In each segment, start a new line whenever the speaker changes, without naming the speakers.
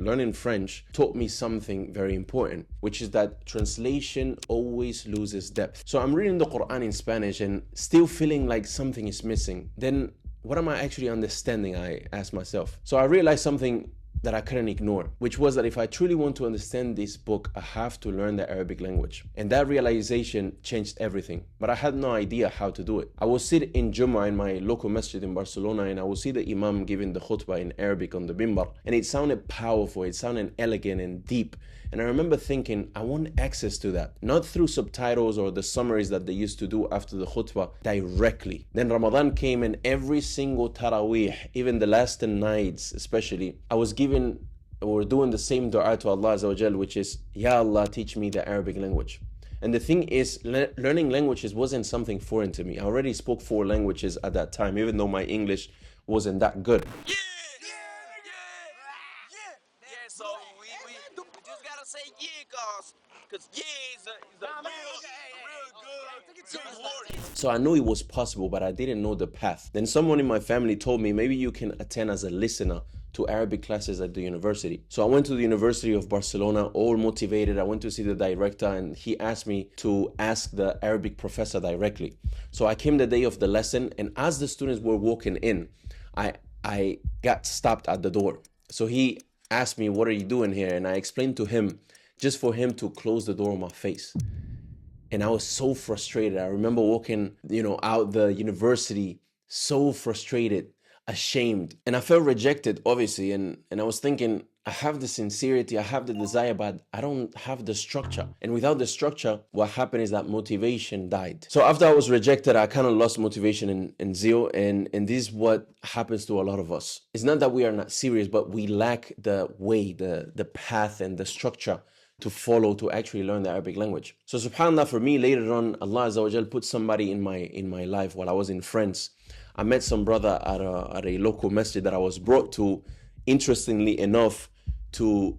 learning French taught me something very important, which is that translation always loses depth. So I'm reading the Qur'an in Spanish and still feeling like something is missing. Then what am I actually understanding? I asked myself. So I realized something that I couldn't ignore, which was that if I truly want to understand this book, I have to learn the Arabic language. And that realization changed everything, but I had no idea how to do it. I would sit in Jummah in my local masjid in Barcelona, and I would see the Imam giving the khutbah in Arabic on the mimbar, and it sounded powerful, it sounded elegant and deep. And I remember thinking, I want access to that, not through subtitles or the summaries that they used to do after the khutbah, directly. Then Ramadan came, and every single Taraweeh, even the last 10 nights especially, I was given or doing the same dua to Allah Azza wa Jal, which is, Ya Allah, teach me the Arabic language. And the thing is, learning languages wasn't something foreign to me. I already spoke 4 languages at that time, even though my English wasn't that good.
So we just gotta say because is a real good.
So I knew it was possible, but I didn't know the path. Then someone in my family told me, maybe you can attend as a listener to Arabic classes at the university. So I went to the University of Barcelona, all motivated. I went to see the director, and he asked me to ask the Arabic professor directly. So I came the day of the lesson, and as the students were walking in, I got stopped at the door. So he asked me, what are you doing here? And I explained to him, just for him to close the door on my face. And I was so frustrated. I remember walking, out the university, so frustrated, ashamed. And I felt rejected, obviously. And I was thinking, I have the sincerity, I have the desire, but I don't have the structure. And without the structure, what happened is that motivation died. So after I was rejected, I kind of lost motivation and zeal. And this is what happens to a lot of us. It's not that we are not serious, but we lack the way, the path and the structure to follow to actually learn the Arabic language. So subhanAllah, for me, later on, Allah Azza wa Jal put somebody in my life while I was in France. I met some brother at a local masjid that I was brought to, interestingly enough, to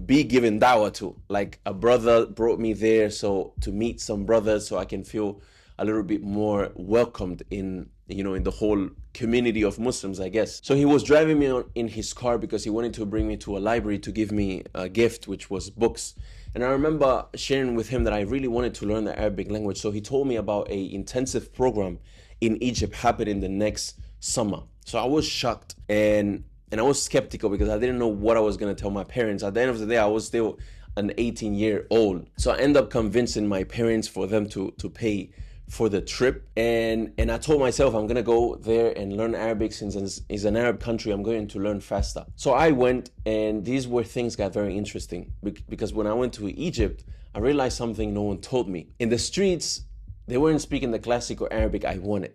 be given dawah to. Like, a brother brought me there, so to meet some brothers, so I can feel a little bit more welcomed in the whole community of Muslims, I guess. So he was driving me in his car because he wanted to bring me to a library to give me a gift, which was books. And I remember sharing with him that I really wanted to learn the Arabic language. So he told me about a intensive program in Egypt happening the next summer. So I was shocked and I was skeptical because I didn't know what I was going to tell my parents. At the end of the day, I was still an 18-year-old. So I ended up convincing my parents for them to pay for the trip. And I told myself, I'm going to go there and learn Arabic. Since it's an Arab country, I'm going to learn faster. So I went, and these were things got very interesting. Because when I went to Egypt, I realized something no one told me. In the streets, they weren't speaking the classical Arabic I wanted.